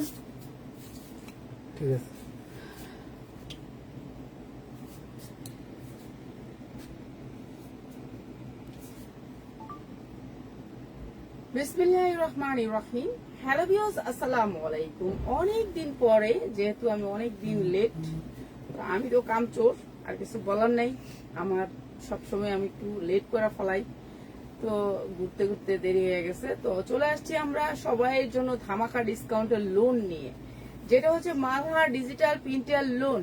আছে, ঠিক আছে। বিসমিল্লাহির রহমানির রহিম। হ্যালো ভিউয়ার্স, আসসালামু আলাইকুম। অনেক দিন পরে, যেহেতু আমি অনেক দিন লেট, আমি তো কামচোর, আর কিছু বলার নাই। আমার সবসময় আমি একটু লেট করে ফেলাই, তো ঘুরতে ঘুরতে দেরি হয়ে গেছে। তো চলে আসছি আমরা সবাইয়ের জন্য ধামাকা ডিসকাউন্টের লোন নিয়ে, যেটা হচ্ছে মালহার ডিজিটাল প্রিন্টের লোন।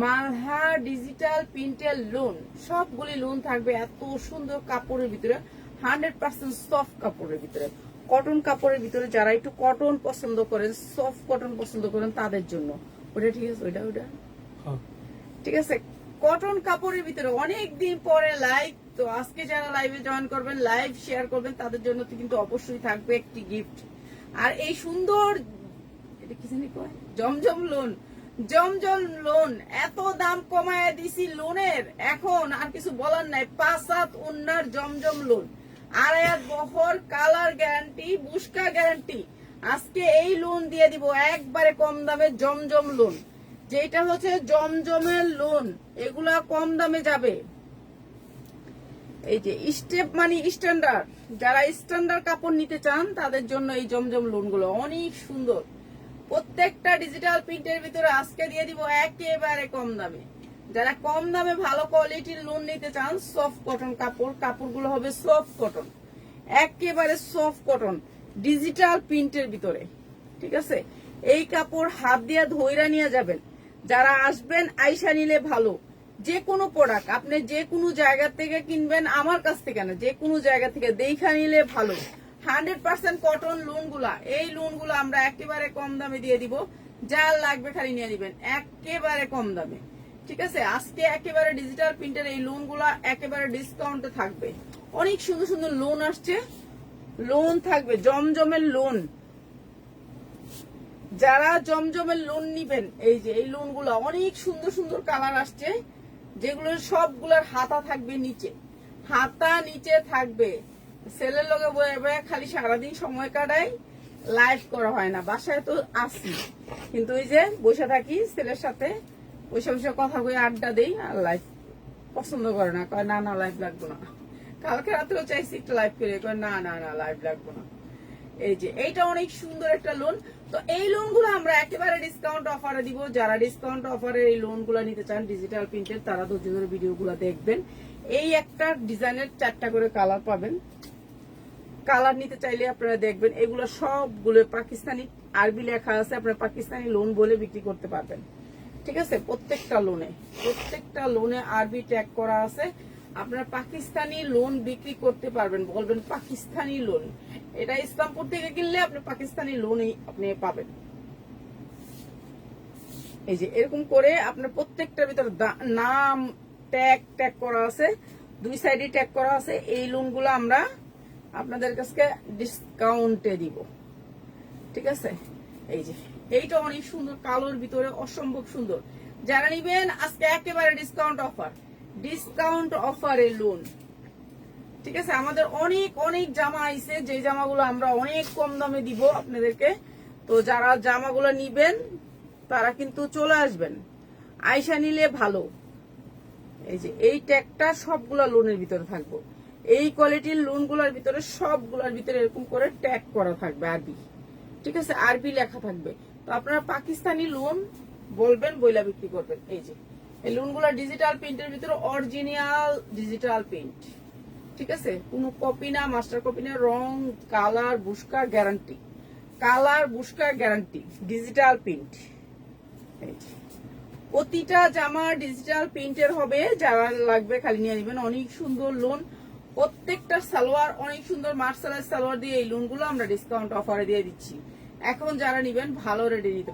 মালহার ডিজিটাল প্রিন্টের লোন, সবগুলি লোন থাকবে এত সুন্দর কাপড়ের ভিতরে, 100% সফট কাপড়ের ভিতরে, কটন কাপড়ের ভিতরে। যারা একটু কটন পছন্দ করেন, সফট কটন পছন্দ করেন, তাদের জন্য ওটা ঠিক আছে। ওইটা ঠিক আছে, কটন কাপড়ের ভিতরে। অনেক দিন পরে লাইভ, তো আজকে যারা লাইভে জয়েন করবেন, লাইভ শেয়ার করবেন, তাদের জন্য তো কিন্তু অবশ্যই থাকবে একটি গিফট। আর এই সুন্দর, এটা কি জানি কয়, জমজম লোন। জমজম লোন এত দাম কমায় দিছি লোনের, এখন আর কিছু বলার নাই। 5-7 উন্নার জমজম লোন, 2.5 বছর কালার গ্যারান্টি, বুস্কা গ্যারান্টি। আজকে এই লোন দিয়ে দিব একবারে কম দামে, জমজম লোন, যেটা হচ্ছে জমজমের লোন। এগুলা কম দামে যাবে। এই যে স্টেপ মানে স্ট্যান্ডার্ড, যারা স্ট্যান্ডার্ড কাপড় নিতে চান তাদের জন্য এই জমজম লোন গুলো অনেক সুন্দর। প্রত্যেকটা ডিজিটাল প্রিন্টের ভিতরে আজকে দিয়ে দিব একেবারে কম দামে। যারা কম দামে ভালো কোয়ালিটির লোন নিতে চান, সফট কটন কাপড়, কাপড়গুলো হবে সফট কটন, একেবারে সফট কটন ডিজিটাল প্রিন্টের ভিতরে, ঠিক আছে। এই কাপড় হাত দিয়ে ধইরা নিয়ে যাবেন। যারা আসবেন আইসা নিলে ভালো। যে কোনো প্রোডাক্ট আপনি যে কোনো জায়গা থেকে কিনবেন, আমার কাছ থেকে না, যে কোনো জায়গা থেকে দেখা নিলে ভালো। 100% কটন লোন গুলা, এই লোন গুলো আমরা একেবারে কম দামে দিয়ে দিব। যার লাগবে খালি নিয়ে দিবেন একেবারে কম দামে, ঠিক আছে। আজকে একেবারে ডিজিটাল প্রিন্টের এই লোন গুলা একেবারে ডিসকাউন্টে থাকবে। অনেক সুন্দর সুন্দর লোন আসছে, লোন থাকবে জমজমের লোন। যারা জমজমের লোন নিবেন, এই যে এই লোন গুলা অনেক সুন্দর সুন্দর কালার আসছে, যেগুলো সবগুলোর হাতা থাকবে নিচে, হাতা নিচে থাকবে। ছেলের লগে বয়ে বয়ে খালি সারাদিন সময় কাটাই, লাইভ করা হয় না। বাসায় তো আসি, কিন্তু ওই যে বসে থাকি ছেলের সাথে, বসে বসে কথা কই, আড্ডা দেই, আর লাইভ পছন্দ করে না, কয় না না লাইভ লাগবো না। কালকে রাত্রেও চাইছি একটু লাইভ করে, কয় না না না লাইভ লাগবো না। এই যে এইটা অনেক সুন্দর একটা লোন। তো এই লোন গুলো আমরা একেবারে ডিসকাউন্ট অফারে দিব। যারা ডিসকাউন্ট অফারে এই লোন গুলা নিতে চান ডিজিটাল প্রিন্টের, তারা ধৈর্য ধরে ভিডিও গুলা দেখবেন। এই একটা ডিজাইনের 4টা করে কালার পাবেন। কালার নিতে চাইলে আপনারা দেখবেন, এগুলো সবগুলো পাকিস্তানি আরবি লেখা আছে, আপনারা পাকিস্তানি লোন বলে বিক্রি করতে পারবেন, ঠিক আছে। প্রত্যেকটা লোনে আরবি ট্যাগ করা আছে। আপনারা পাকিস্তানি লোন বিক্রি করতে পারবেন, বলবেন পাকিস্তানি লোন। এটা ইসলামপুর থেকে কিনলে আপনি পাকিস্তানি লোনই আপনি পাবেন। এই যে এরকম করে আপনার প্রত্যেকটার ভিতরে নাম ট্যাগ করা আছে, 2 সাইডে ট্যাগ করা আছে। এই লোনগুলো আমরা আপনাদের কাছে ডিসকাউন্টে দিব, ঠিক আছে। এই যে এইটা অনেক সুন্দর, কালোর ভিতরে অসম্ভব সুন্দর। যারা নিবেন আজকে একেবারে ডিসকাউন্ট অফারে লোন, ঠিক আছে। আমাদের অনেক জামা আইছে, যে জামাগুলো আমরা অনেক কম দামে দিব আপনাদেরকে। তো যারা জামাগুলো নিবেন তারা কিন্তু চলে আসবেন, আইসা নিলে ভালো। এই যে এই ট্যাগটা সবগুলা লোনের ভিতরে থাকবো। এই কোয়ালিটির লোনগুলোর ভিতরে সবগুলোর ভিতরে এরকম করে ট্যাগ করা থাকবে আরবি, ঠিক আছে, আরবি লেখা থাকবে। তো আপনারা পাকিস্তানি লোন বলবেন, বইলা বিক্রি করবেন। এই যে এই লোনগুলো ডিজিটাল প্রিন্টের ভিতরে অরিজিনাল ডিজিটাল প্রিন্ট, ঠিক আছে। কোনো কপি না, মাস্টার কপি না, রং কালার বুস্কা গ্যারান্টি, ডিজিটাল প্রিন্ট। প্রতিটা জামা ডিজিটাল প্রিন্টের হবে। যারা লাগবে খালি নিয়ে নেবেন। অনেক সুন্দর লোন, প্রত্যেকটা সালোয়ার অনেক সুন্দর মার্শালাইজ সালোয়ার দিয়ে এই লোনগুলো আমরা ডিসকাউন্ট অফারে দিয়ে দিচ্ছি। এখন যারা নিবেন ভালো রেটে নিতে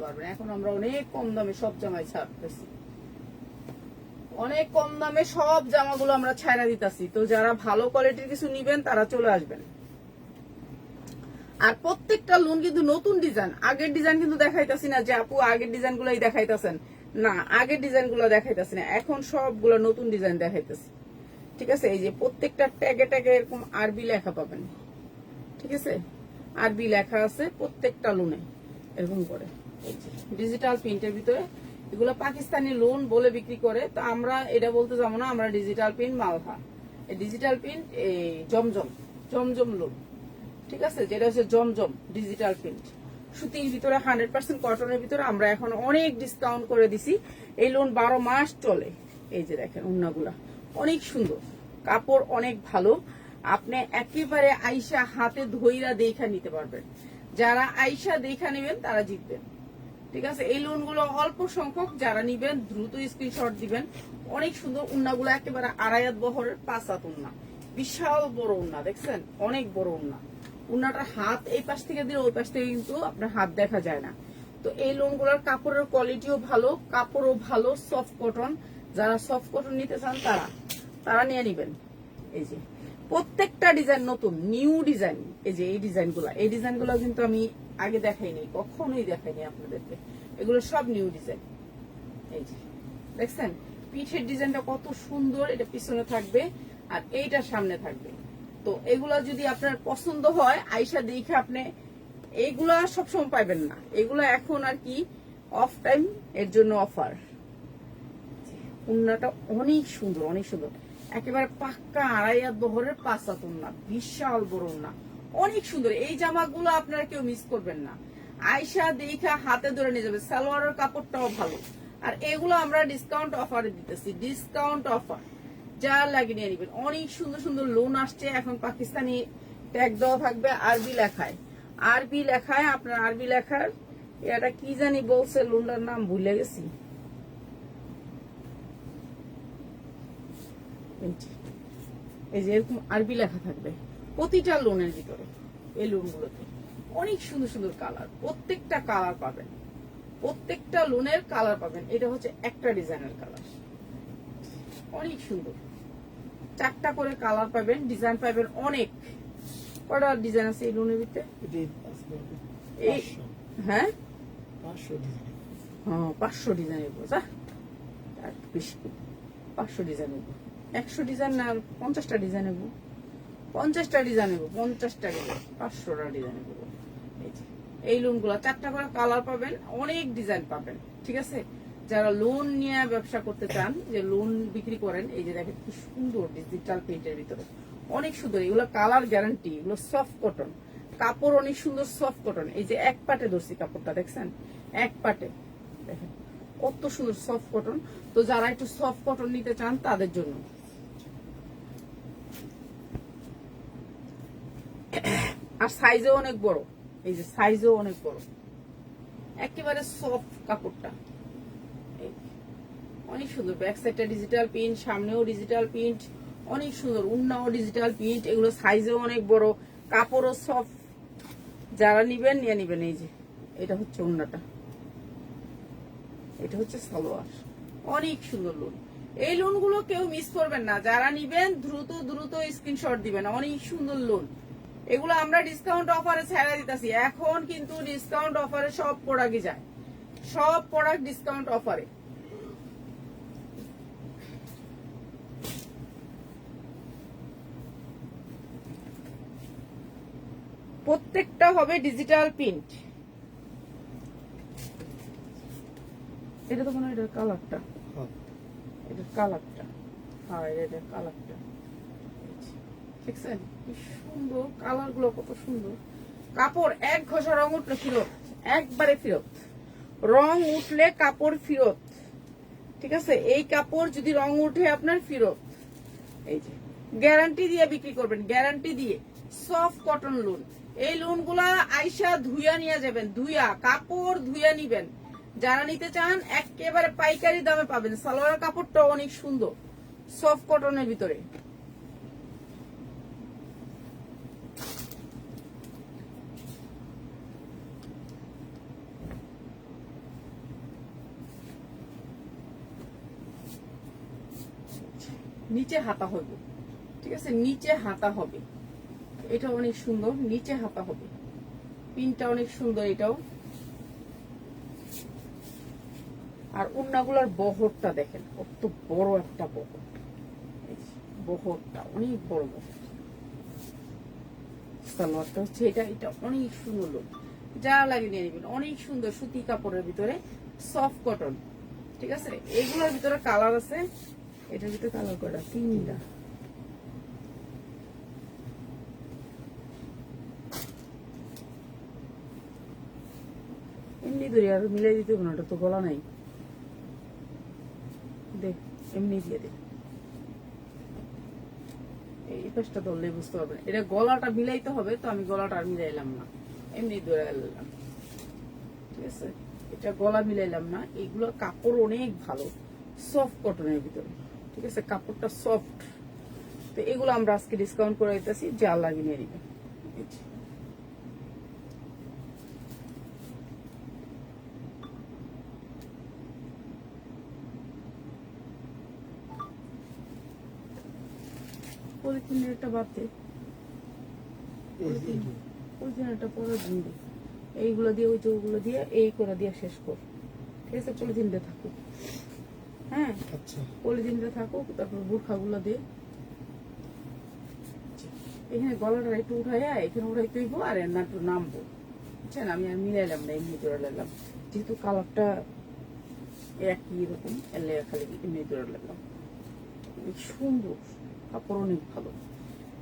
পারবেন, এখন আমরা অনেক কম দামে সব জামাই ছাড়তেছি, অনেক কম দামে সব জামাগুলো আমরা ছাইরা দিতেছি। তো যারা ভালো কোয়ালিটির কিছু নিবেন তারা চলে আসবেন। আর প্রত্যেকটা লোন কিন্তু নতুন ডিজাইন, আগের ডিজাইন কিন্তু দেখাইতেছি না যে আপু আগের ডিজাইন গুলাই দেখাইতেছেন, না আগের ডিজাইন গুলো দেখাইতেছি না, এখন সবগুলো নতুন ডিজাইন দেখাইতেছি, ঠিক আছে। এই যে প্রত্যেকটা ট্যাগে এরকম আরবি লেখা পাবেন, ঠিক আছে। আরবি লেখা আছে প্রত্যেকটা লোনে এরকম করে। ডিজিটাল প্রিন্টের ভিতরে এগুলো পাকিস্তানি লোন বলে বিক্রি করে, তো আমরা এটা বলতে যাবো না, আমরা ডিজিটাল প্রিন্ট মালহা। এই ডিজিটাল প্রিন্ট এই জমজম জমজম লোন, ঠিক আছে, যেটা হচ্ছে জমজম ডিজিটাল প্রিন্ট সুতির ভিতরে 100% কটনের ভিতরে আমরা এখন অনেক ডিসকাউন্ট করে দিছি। এই লোন 12 মাস চলে। এই যে দেখেন উন্নাগুলা অনেক সুন্দর, কাপড় অনেক ভালো, আপনি একেবারে আইসা হাতে ধইরা দেখা নিতে পারবেন। যারা আইসা দেখা নেবেন তারা জিতবেন, ঠিক আছে। এই লোনগুলো অল্প সংখ্যক, যারা নিবেন দ্রুত স্ক্রিনশট দিবেন। অনেক সুন্দর উন্নাগুলো, একেবারে আড়াইয়াত বহরের 5 হাত উন্না, বিশাল বড় উন্না, দেখছেন অনেক বড় উন্না। উন্নাটার হাত এই পাশ থেকে দিলে ওই পাশ থেকে কিন্তু আপনার হাত দেখা যায় না। তো এই লোনগুলোর কাপড়ের কোয়ালিটিও ভালো, কাপড়ও ভালো, সফট কটন। যারা সফট কটন নিতে চান তারা নিয়ে নিবেন। এই যে প্রত্যেকটা ডিজাইন নতুন, নিউ ডিজাইন। এই যে এই ডিজাইনগুলো কিন্তু আমি আগে দেখাইনি, কখনোই দেখাইনি আপনাদেরকে। এগুলো সব নিউ ডিজাইন। এই যে দেখছেন পিঠের ডিজাইনটা কত সুন্দর, এটা পিছনে থাকবে আর এইটা সামনে থাকবে। তো এগুলা যদি আপনার পছন্দ হয় আইসা দেখে আপনি, এইগুলা সবসময় পাইবেন না, এগুলা এখন আর কি অফ টাইম, এর জন্য অফার। উন্নাটা অনেক সুন্দর, অনেক সুন্দর, একেবারে পাক্কা আড়াইয়াত বহরের 5 হাত উন্না, বিশাল বড় উন্না, অনেক সুন্দর। এই জামাগুলো আপনারা কেউ মিস করবেন না, আয়শা দেখা হাতে ধরে নিয়ে যাবে। সালোয়ারের কাপড়টাও ভালো, আর এগুলো আমরা ডিসকাউন্ট অফারে দিতেছি, ডিসকাউন্ট অফার, যা লাগে নিয়ে নিবেন। অনেক সুন্দর সুন্দর লোন আসছে এখন, পাকিস্তানি ট্যাগ দেওয়া থাকবে, আরবি লেখায়, আপনার আরবি লেখার এটা কি জানি বলছে, লোনটার নাম ভুলে গেছি। এই যে এরকম আরবি লেখা থাকবে প্রতিটা লোনের ভিতরে। এই লোনগুলোতে অনেক সুন্দর সুন্দর কালার, প্রত্যেকটা কালার পাবেন, প্রত্যেকটা লোনের কালার পাবেন। এটা হচ্ছে একটা ডিজাইনের কালার, অনেক সুন্দর, 4টা করে কালার পাবেন, ডিজাইন পাবেন অনেক। কটা ডিজাইন আছে এই লোনের ভিতরে? হ্যাঁ 500 ডিজাইনের বোঝা বেশি, 500 ডিজাইনের 100 ডিজাইন না 50টা ডিজাইন নেবো, 50টা ডিজাইন নেবো, 50টা ডিজাইন 500টা ডিজাইন নেবো। এই লোনগুলো 4টা করে কালার পাবেন, অনেক ডিজাইন পাবেন, ঠিক আছে। যারা লোন নিয়ে ব্যবসা করতে চান, যে লোন বিক্রি করেন, এই যে দেখেন কি সুন্দর ডিজিটাল প্রিন্টের ভিতরে, অনেক সুন্দর। এগুলো কালার গ্যারান্টি, এগুলো সফট কটন, কাপড় অনেক সুন্দর সফট কটন। এই যে এক পাটে ধরছি কাপড়টা, দেখছেন এক পাটে, দেখেন কত সুন্দর সফট কটন। তো যারা একটু সফট কটন নিতে চান তাদের জন্য। আর সাইজও অনেক বড়, এই যে সাইজও অনেক বড়, একেবারে সফট কাপড়টা, অনেক সুন্দর। ব্যাক সাইডটা ডিজিটাল প্রিন্ট, সামনেও ডিজিটাল প্রিন্ট, অনেক সুন্দর। উন্নাও ডিজিটাল প্রিন্ট, এগুলো সাইজও অনেক বড়, কাপড়ও সফট। যারা নিবেন নিয়ে নিবেন। এই যে এটা হচ্ছে উন্নাটা, এটা হচ্ছে সালোয়ার, অনেক সুন্দর লোন। এই লোনগুলো কেউ মিস করবেন না, যারা নিবেন দ্রুত দ্রুত স্ক্রিনশট দিবেন। অনেক সুন্দর লোন, এগুলো আমরা ডিসকাউন্ট অফারে ছেড়ে দিতেছি। এখন কিন্তু ডিসকাউন্ট অফারে সব প্রোডাক্টই যায়, সব প্রোডাক্ট ডিসকাউন্ট অফারে। প্রত্যেকটা হবে ডিজিটাল প্রিন্ট। এটা তো মনে হয় এটার কালারটা, এটার কালারটা, হ্যাঁ এটার কালারটা, দেখছেন কি সুন্দর কালার গুলো, কত সুন্দর। কাপড় এক ঘষা রং উঠলে ফেরত, একবারে ফেরত, রং উঠলে কাপড় ফেরত, ঠিক আছে। এই কাপড় যদি রং উঠে আপনার ফেরত। এই যে গ্যারান্টি দিয়ে বিক্রি করবেন, গ্যারান্টি দিয়ে। সফট কটন লোন, এই লোন গুলা আইসা ধুইয়া নিয়ে যাবেন, ধুইয়া কাপড় ধুইয়া নিবেন। যারা নিতে চান একেবারে পাইকারি দামে পাবেন। সালোয়ার কাপড়টা অনেক সুন্দর, সফট কটনের ভিতরে। নিচে হাতা হবে, ঠিক আছে, নিচে হাতা হবে। এটা অনেক সুন্দর, নিচে হাতা হবে, পিনটা অনেক সুন্দর এটাও। আর উন্নাগুলার বহরটা দেখেন কত বড় একটা বহর, বহরটা অনেক বড় বহর, সালোয়ারটা হচ্ছে এটা। এটা অনেক সুন্দর লোক, যা লাগে নিয়ে নেবেন। অনেক সুন্দর সুতি কাপড়ের ভিতরে সফট কটন, ঠিক আছে। এগুলোর ভিতরে কালার আছে, এটার ভিতরে কালার করা 3টা। এমনি ধরে আর মিলাই দিতে হবে না, ওটা তো গলা নাই। দেখ এমনি দিয়ে দে, এই পাশটা ধরলে বুঝতে পারবেন। এটা গলাটা মিলাইতে হবে, তো আমি গলাটা আর মিলাইলাম না, এমনি ধরে এলাম, ঠিক আছে। এটা গলা মিলাইলাম না। এগুলো কাপড় অনেক ভালো, সফট কটনের ভিতরে, ঠিক আছে। কাপড়টা সফট। তো এগুলো আমরা আজকে ডিসকাউন্ট করে দিতেছি, যা লাগিয়ে নিয়ে নিবেন। পলিথিনের একটা বাড়তে, পলিথিনেরটা পরে দিন, এইগুলো দিয়ে ওই ওগুলো দিয়ে এই করে দিয়ে শেষ কর, ঠিক আছে। পলিথিনটা থাকুক, হ্যাঁ পলিথিনটা থাকুক। তারপর বোরখাগুলো দিয়ে এখানে গলাটা একটু উঠাইয়া এখানে উঠাই তুইবো, আর না একটু নামবো, বুঝছেন। আমি আর মিলাইলাম না, এমনি ধরে নিলাম, যেহেতু কালারটা একই রকম, এলে খালি এমনি ধরে নিলাম। সুন্দর কাপড়, অনেক ভালো,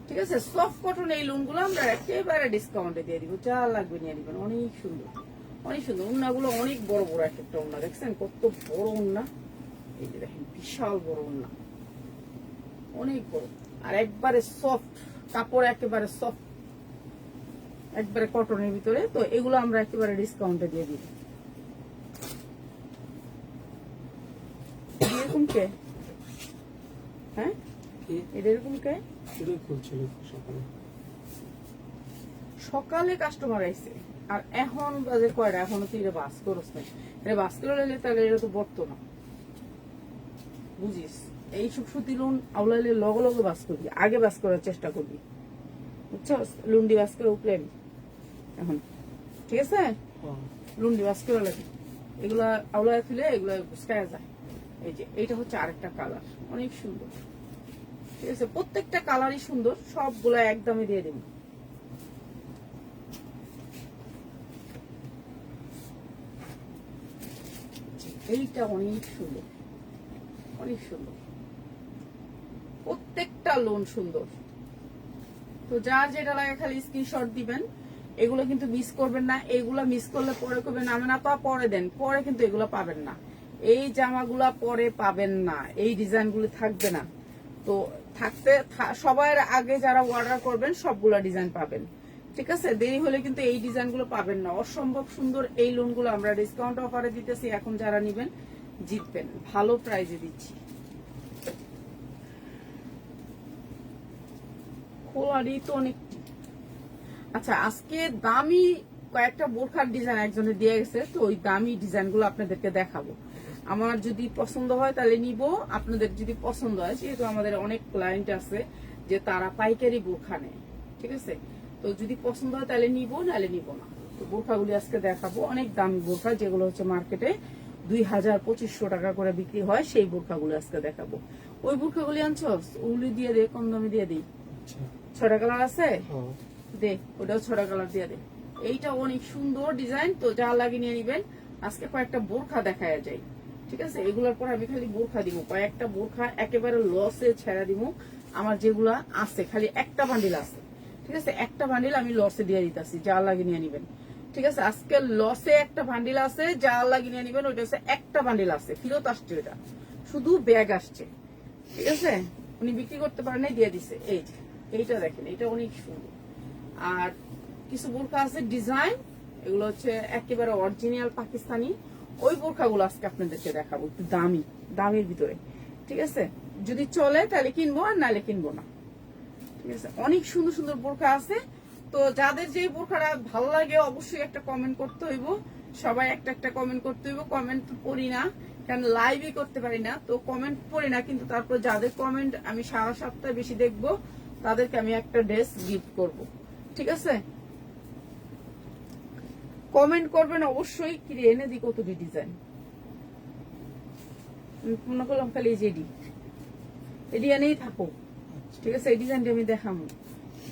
ঠিক আছে। সফট কটন এই লুনগুলো আমরা একেবারে ডিসকাউন্টে দিয়ে দিব, যা লাগবে নিয়ে নিবেন। অনেক সুন্দর, অনেক সুন্দর। উন্নাগুলো অনেক বড় বড়, এক একটা উন্না দেখছেন কত বড় উন্না। এই যে দেখেন বিশাল বড় উন্না, অনেক বড়, আর একবারে সফট কাপড়, একেবারে সফট, একবারে কটনের ভিতরে। তো এগুলো আমরা একেবারে ডিসকাউন্টে দিয়ে দিব। এরকম কে, হ্যাঁ এটা এরকম কে, সকালে কাস্টমার আইছে, আর এখন বাজে কয়টা, এখনো তুই এটা বাস করস না। এটা বাস করে নিলে তাহলে এটা তো বর্ত না, বুঝিস। এইসব সুতি লুন আউলাইলে লগে লগে বাস করবি, আগে বাস করার চেষ্টা করবি, বুঝছস। লুন্ডি বাস করে উপরে এখন, ঠিক আছে। লুন্ডি বাস করে লাগে, এগুলা আউলায় তুলে এগুলা গুছকায়া যায়। এই যে এইটা হচ্ছে আরেকটা কালার, অনেক সুন্দর, ঠিক আছে। প্রত্যেকটা কালারই সুন্দর, সবগুলা একদমই দিয়ে দেব। এইটা অনেক সুন্দর, অনেক সুন্দর, প্রত্যেকটা লোন সুন্দর। তো যার যেটা লাগে খালি স্ক্রিনশট দিবেন। এগুলো কিন্তু মিস করবেন না, এগুলা মিস করলে পরে করবেন না, না পা পরে দেন, পরে কিন্তু এগুলো পাবেন না। এই জামাগুলা পরে পাবেন না, এই ডিজাইনগুলো থাকবে না। তো থাকতে সবার আগে যারা অর্ডার করবেন সবগুলা ডিজাইন পাবেন, ঠিক আছে। দেরি হলে কিন্তু এই ডিজাইনগুলো পাবেন না। অসম্ভব সুন্দর এই লোনগুলো আমরা ডিসকাউন্ট অফারে দিতেছি, এখন যারা নিবেন জিতবেন, ভালো প্রাইজে দিচ্ছি। খোলারই তো অনেক। আচ্ছা, আজকে দামি কয়েকটা বোরখার ডিজাইন একজনে দিয়ে গেছে, তো ওই দামি ডিজাইনগুলো আপনাদেরকে দেখাবো। আমার যদি পছন্দ হয় তাহলে নিব, আপনাদের যদি পছন্দ হয়, যেহেতু আমাদের অনেক ক্লায়েন্ট আছে যে তারা পাইকারি বোরখা নেয়, ঠিক আছে। তো যদি পছন্দ হয় তাহলে নিব, নাহলে নিব না। তো বোরখাগুলি আজকে দেখাবো, অনেক দামি বোরখা, যেগুলো হচ্ছে মার্কেটে 2000-2500 টাকা করে বিক্রি হয়, সেই বোরখাগুলো আজকে দেখাবো। ওই বোরখাগুলি আনছো, ওগুলি দিয়ে দে, কম দামে দিয়ে দিই। 6টা কালার আছে, দে ওটাও 6টা কালার দিয়ে দে। এইটা অনেক সুন্দর ডিজাইন, তো যা লাগে নিয়ে নিবেন। আজকে কয়েকটা বোরখা দেখায় যায়, ঠিক আছে। এগুলোর পর আমি খালি বোরখা দিব, কয়েকটা বোরখা একেবারে লসে ছেড়া দিব। আমার যেগুলা আছে খালি একটা বান্ডিল আছে, ঠিক আছে। একটা বান্ডিল আমি লসে দিয়ে দিতেছি, যা লাগে নিয়ে নিবেন, ঠিক আছে। আজকে লসে একটা বান্ডিল আছে, যা লাগে নিয়ে নিবেন। ওইটা হচ্ছে একটা বান্ডিল আছে, ফেরত আসছে, ওটা শুধু ব্যাগ আসছে, ঠিক আছে। উনি বিক্রি করতে পারেন, দিয়ে দিছে। এই যে এইটা দেখেন, এটা অনেক সুন্দর। আর কিছু বোরখা আছে ডিজাইন, এগুলো হচ্ছে একেবারে অরিজিনাল পাকিস্তানি। ওই বোরখাগুলো আজকে আপনাদেরকে দেখাবো, একটু দামি, দামের ভিতরে, ঠিক আছে। যদি চলে তাহলে কিনবো, আর নাহলে কিনবো না, ঠিক আছে। অনেক সুন্দর সুন্দর বোরখা আছে। তো যাদের যে বোরখাটা ভালো লাগে অবশ্যই একটা কমেন্ট করতে হইব, সবাই একটা একটা কমেন্ট করতে হইব। কমেন্ট পড়ি না, কারণ লাইভই করতে পারি না, তো কমেন্ট পড়ি না। কিন্তু তারপর যাদের কমেন্ট আমি সারা সপ্তাহে বেশি দেখবো, তাদেরকে আমি একটা ড্রেস গিফট করব, ঠিক আছে। কমেন্ট করবেন অবশ্যই। কি এনে দিই কতটি ডিজাইন, মনে করলাম খালি এই যে এডি এনেই থাকো, ঠিক আছে। এই ডিজাইনটা আমি দেখাবো,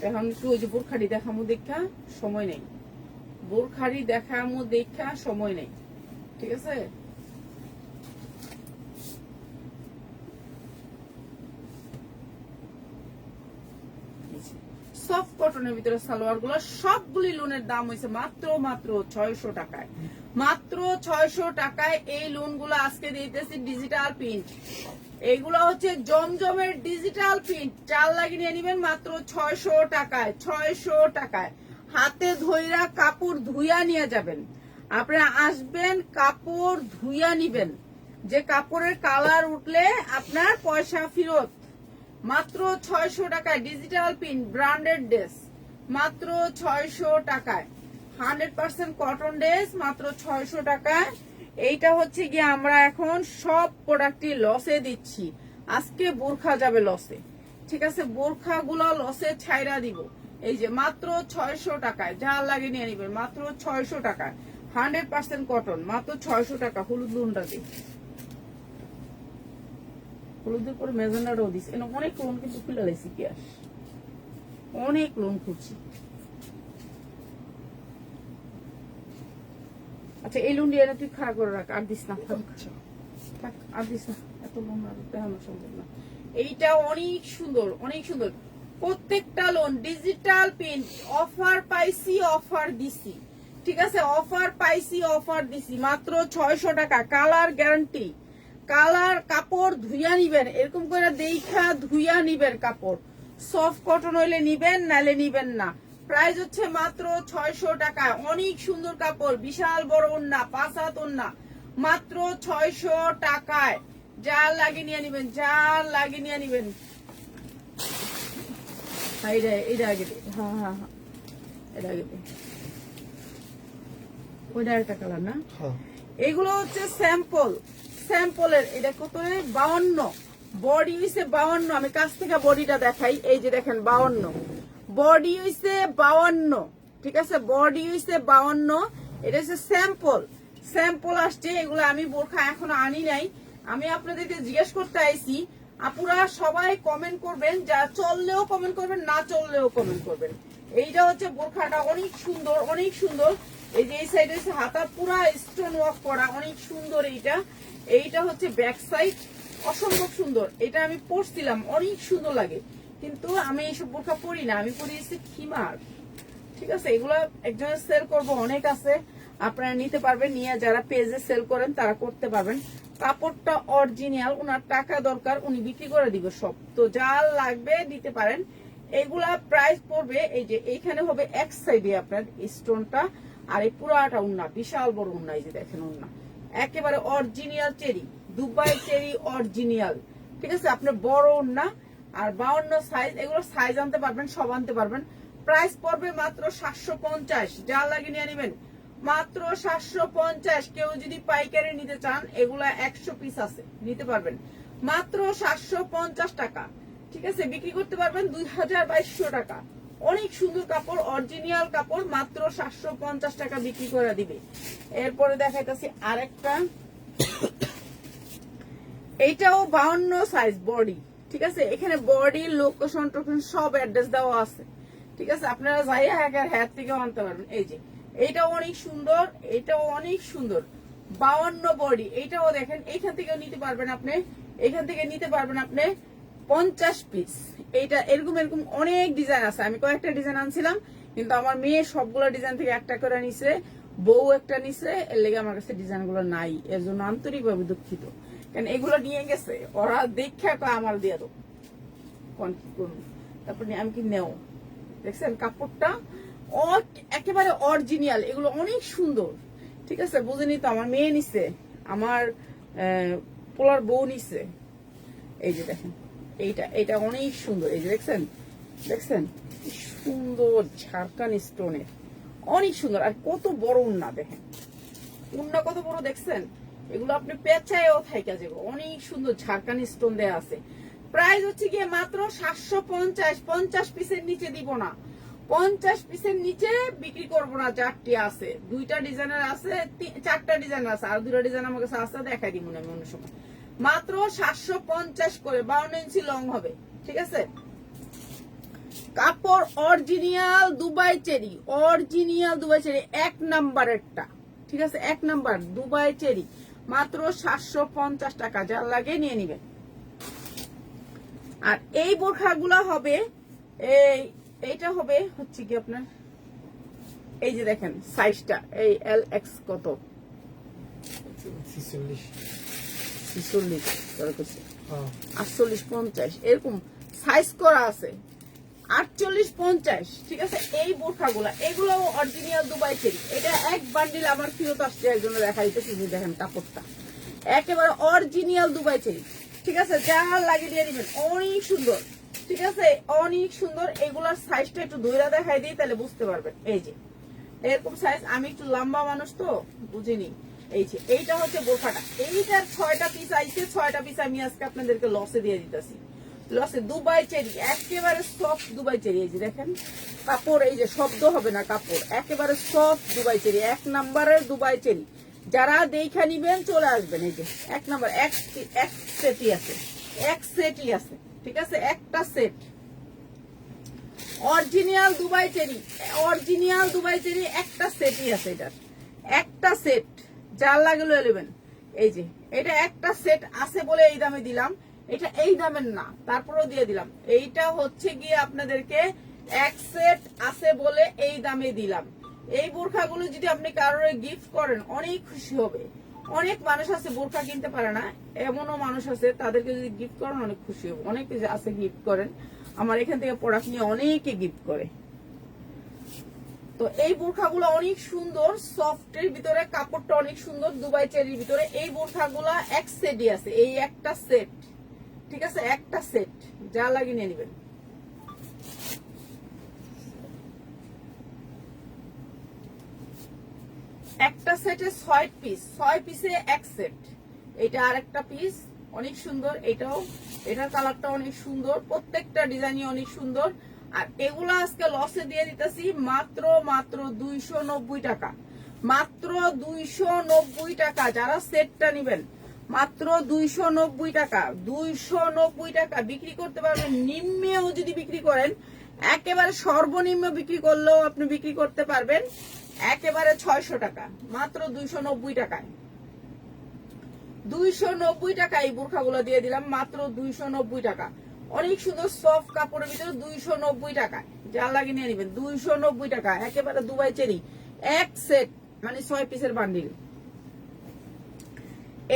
এখন একটু ওই যে বোরখারি দেখামো দেখা সময় নেই, বোরখারি দেখামো দেখা সময় নেই, ঠিক আছে। সফট কটনের ভিতরে সালোয়ার গুলো সবগুলি লোনের দাম হয়েছে মাত্র 600 টাকায়। মাত্র 600 টাকায় এই লোন গুলো আজকে দিতেছি ডিজিটাল প্রিন্ট। এইগুলো হচ্ছে জমজমের ডিজিটাল প্রিন্ট, 4 লাগিয়ে নিয়ে নিবেন মাত্র 600 টাকায়। 600 টাকায় হাতে ধইরা কাপড় ধুইয়া নিয়ে যাবেন। আপনারা আসবেন, কাপড় ধুইয়া নিবেন, যে কাপড়ের কালার উঠলে আপনার পয়সা ফেরত। মাত্র 600 টাকায় ডিজিটাল প্রিন্ট ব্র্যান্ডেড ড্রেস, মাত্র 600 টাকায় 100% কটন ড্রেস, মাত্র 600 টাকায়। এইটা হচ্ছে গিয়ে আমরা এখন সব প্রোডাক্টই লসে দিচ্ছি, আজকে বোরখা যাবে লসে, ঠিক আছে। বোরখা গুলো লসে ছাইরা দিব। এই যে মাত্র 600 টাকায়, যা লাগে নিয়ে নিবেন মাত্র 600 টাকায়, 100% কটন, মাত্র 600 টাকা। হলুদ লোনটা দিই, হলুদের পরে মেজেন্ডাটাও দিচ্ছে। অনেক লোন কিন্তু খুলে লাইছি, কি আস অনেক লোন খুঁজছি। আচ্ছা এই লোন দিয়ে তুই খাড়া করে রাখ, আর দিস না, থাক আর দিস না, এত লোন আর দেখানো সম্ভব না। এইটা অনেক সুন্দর, অনেক সুন্দর প্রত্যেকটা লোন ডিজিটাল প্রিন্ট। অফার পাইছি, অফার দিছি, ঠিক আছে। অফার পাইছি, অফার দিছি, মাত্র 600 টাকা। কালার গ্যারান্টি, কালার কাপড় ধুইয়া নিবেন, এরকম করে দেখা ধুইয়া নিবেন কাপড়। সফট কটন হইলে নিবেন, নালে নিবেন না। প্রাইস হচ্ছে মাত্র 600 টাকা। অনেক সুন্দর কাপড়, বিশাল বড় ওন্না, 5 হাত ওন্না, মাত্র 600 টাকায়। যা লাগে নিয়ে নিবেন, যা লাগে নিয়ে নিবেন। এটা আগে দে, হ্যাঁ এটা আগে দে, ওইটা একটা কালার না। এগুলো হচ্ছে স্যাম্পল, স্যাম্পলের। এটা কত? 52, বডি হইছে 52। আমি কাছ থেকে বডিটা দেখাই, এই যে দেখেন 52, বডি হইছে 52, ঠিক আছে। বডি হইছে 52, এটা হচ্ছে স্যাম্পল, স্যাম্পল আসছে। এগুলো আমি বোরখা এখনো আনি নাই, আমি আপনাদেরকে জিজ্ঞেস করতে আইছি। আপুরা সবাই কমেন্ট করবেন, যা চললেও কমেন্ট করবেন, না চললেও কমেন্ট করবেন। এইটা হচ্ছে বোরখাটা, অনেক সুন্দর, অনেক সুন্দর। এই যে এই সাইডে হাতা পুরা স্টোন ওয়ার্ক করা, অনেক সুন্দর। এইটা হচ্ছে ব্যাক সাইড, অসম্ভব সুন্দর। এটা আমি পরছিলাম, অনেক সুন্দর লাগে, কিন্তু আমি এইসব বোরখা পরি না, আমি পরিয়েছি খিমার, ঠিক আছে। এগুলো একজনের সেল করবো অনেক আছে, আপনারা নিতে পারবেন, নিয়ে যারা পেজে সেল করেন তারা করতে পারবেন। কাপড়টা অরিজিনাল, উনার টাকা দরকার, উনি বিক্রি করে দিবে সব, তো যা লাগবে দিতে পারেন। এগুলা প্রাইস পড়বে, এই যে এইখানে হবে এক সাইডে আপনার স্টোনটা, আর এই পুরাটা উন্না, বিশাল বড় উন্না। এই যে দেখেন উন্না একেবারে original cherry, Dubai cherry original, ঠিক আছে। আপনার বড় উন্না আর 52 সাইজ, এগুলো সাইজ আনতে পারবেন, সব আনতে পারবেন। প্রাইস পড়বে মাত্র 750, যা লাগে নিয়ে নেবেন মাত্র 750। কেউ যদি পাইকারি নিতে চান, এগুলা 100 পিস আছে, নিতে পারবেন মাত্র 750 টাকা, ঠিক আছে। বিক্রি করতে পারবেন 2200 টাকা। অনেক সুন্দর কাপড়, অরিজিনাল কাপড়, মাত্র 750 টাকা বিক্রি করে দিবে। এরপরে দেখাইতেছি আরেকটা, এইটাও 52 সাইজ বডি, ঠিক আছে। এখানে বডি, লোকেশন টোকেশন সব অ্যাড্রেস দেওয়া আছে, ঠিক আছে। আপনারা যাই হ্যাঁ থেকে আনতে পারবেন। এই যে এইটাও অনেক সুন্দর, এটাও অনেক সুন্দর, 52 বডি। এইটাও দেখেন, এইখান থেকে নিতে পারবেন আপনি, এখান থেকে নিতে পারবেন আপনি 50 পিস। এইটা এরকম এরকম অনেক ডিজাইন আছে। আমি কয়েকটা ডিজাইন আনছিলাম, কিন্তু আমার মেয়ে সবগুলো ডিজাইন থেকে একটা করে নিছে, বউ একটা নিছে, এর লেগে আমার কাছে ডিজাইন গুলো নাই, এর জন্য আন্তরিকভাবে দুঃখিত। কারণ এগুলো নিয়ে গেছে ওরা, দেখে আমার দিয়ে দেবো, কি করবো। তারপরে আমি কি নেও, দেখছেন কাপড়টা একেবারে অরিজিনাল, এগুলো অনেক সুন্দর, ঠিক আছে। বুঝেনি তো, আমার মেয়ে নিছে, আমার পোলার বউ নিছে। এই যে দেখেন এইটা অনেক সুন্দর, এই যে দেখছেন, দেখছেন কি সুন্দর ঝাড়খান স্টোনের, অনেক সুন্দর। আর কত বড় উন্না, দেখেন উন্না কত বড়, দেখছেন। এগুলো আপনি পেঁচায়ও থাইকা যাবো, অনেক সুন্দর ঝাড়খান স্টোন দেয়া আছে। প্রাইস হচ্ছে গিয়ে মাত্র 750, 50 পিসের নিচে দিব না, 50 পিসের নিচে বিক্রি করবো না। 4টি আছে, 2টা ডিজাইনের আছে, 4টা ডিজাইনের আছে, আর 2টা ডিজাইন আমার কাছে আছে, দেখাই দিব না আমি অন্য সময়। মাত্র 750 করে, 52 ইঞ্চি লং হবে, ঠিক আছে। কাপড় original Dubai cherry, original Dubai cherry, 1 নাম্বারেরটা, ঠিক আছে, 1 নাম্বার দুবাই চেরি, মাত্র 750 টাকা, যার লাগে নিয়ে নিবেন। আর এই বোরখাগুলা হবে এইটা হবে হচ্ছে কি আপনার, এই যে দেখেন সাইজটা, এই LX কত 46 48 50 এরকম সাইজ করা আছে, 48 50, ঠিক আছে। এই বোরখাগুলা এগুলো অরিজিনাল দুবাই চেরি, এটা এক বান্ডিল আমার ফেরত আসছে, একজন দেখা দিতেছি, দেখেন কাপড়টা একেবারে অরিজিনাল দুবাই চেরি, ঠিক আছে, যা লাগিয়ে দিয়ে দিবেন, অনেক সুন্দর, ঠিক আছে, অনেক সুন্দর। এগুলার সাইজটা একটু ধইরা দেখাই দিই, তাহলে বুঝতে পারবেন। এই যে এরকম সাইজ, আমি একটু লম্বা মানুষ তো বুঝিনি। এই যে এইটা হচ্ছে বোরখাটা, এইটার 6টা পিস আইছে, 6টা পিস আমি আজকে আপনাদেরকে লসে দিয়ে দিতেছি, লসে। দুবাই চেরি, একেবারে সফট দুবাই চেরি, এই যে দেখেন কাপড়, এই যে শব্দ হবে না, কাপড় একেবারে সফট দুবাই চেরি, 1 নাম্বারের দুবাই চেরি। যারা দেখা নিবেন চলে আসবেন, এই যে 1 নাম্বার, এক সেটই আছে, এক সেটই আছে, ঠিক আছে, একটা set original Dubai cherry, original Dubai cherry, একটা সেটই আছে, এটার একটা সেট, যার লাগে লয়ে নেবেন। এই যে এটা একটা সেট আছে বলে এই দামে দিলাম, এটা এই দামের না, তারপরেও দিয়ে দিলাম। এইটা হচ্ছে গিয়ে আপনাদেরকে এক সেট আছে বলে এই দামে দিলাম। এই বোরখাগুলো যদি আপনি কারোর গিফট করেন অনেক খুশি হবে। অনেক মানুষ আছে বোরখা কিনতে পারে না, এমনও মানুষ আছে, তাদেরকে যদি গিফট করেন অনেক খুশি হবে। অনেকে আছে গিফট করেন, আমার এখান থেকে প্রোডাক্ট নিয়ে অনেকে গিফট করে। তো এই বোরখাগুলো অনেক সুন্দর, সফটের ভিতরে, কাপড়টা অনেক সুন্দর, দুবাই চেরির ভিতরে। এই বোরখাগুলো এক সেটই আছে, এই একটা সেট, ঠিক আছে, একটা সেট, যা লাগিয়ে নিয়ে নেবেন। একটা সেটে 6 পিস, 6 পিসে এক সেট। এটা আরেকটা পিস, অনেক সুন্দর, এটাও, এটার কালারটা অনেক সুন্দর, প্রত্যেকটা ডিজাইনই অনেক সুন্দর। আর এগুলো আজকে লসে দিয়ে দিতেছি মাত্র 290 টাকা, মাত্র 290 টাকা। যারা সেটটা নিবেন মাত্র 290 টাকা, 290 টাকা বিক্রি করতে পারবেন। নিম্নেও যদি বিক্রি করেন, একেবারে সর্বনিম্ন বিক্রি করলেও আপনি বিক্রি করতে পারবেন একেবারে 600 টাকা, মাত্র 290 টাকায়। 290 টাকা এই বোরখাগুলো দিয়ে দিলাম, মাত্র 290 টাকা। অনেক সুন্দর সফট কাপড়ের ভিতরে 290 টাকা, যা লাগিয়ে নিয়ে নেবেন। 290 টাকা, একেবারে দুবাই চেরি, এক সেট, মানে 6 পিসের বান্ডিল।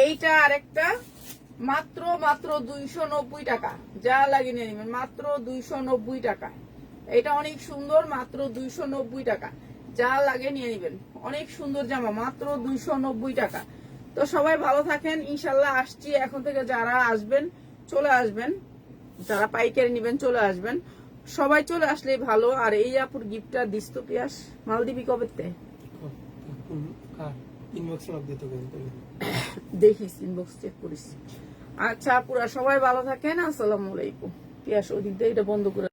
এইটা আরেকটা, মাত্র 290 টাকা, যা লাগিয়ে নিয়ে নেবেন, মাত্র 290 টাকা। এটা অনেক সুন্দর, মাত্র 290 টাকা, যা লাগে নিয়ে নেবেন। অনেক সুন্দর জামা, মাত্র 290 টাকা। তো সবাই ভালো থাকেন, ইনশাল্লাহ আসছি এখন থেকে। যারা আসবেন চলে আসবেন, যারা পাইকারি নেবেন চলে আসবেন, সবাই চলে আসলেই ভালো। আর এই আপুর গিফটটা দিস তো পিয়াস, মাল দিবি কবেতে দেখিস, ইনবক্স চেক করিস। আচ্ছা আপুরা সবাই ভালো থাকেন, আসসালামু আলাইকুম। পিয়াস ওদিক দিয়ে এটা বন্ধ করে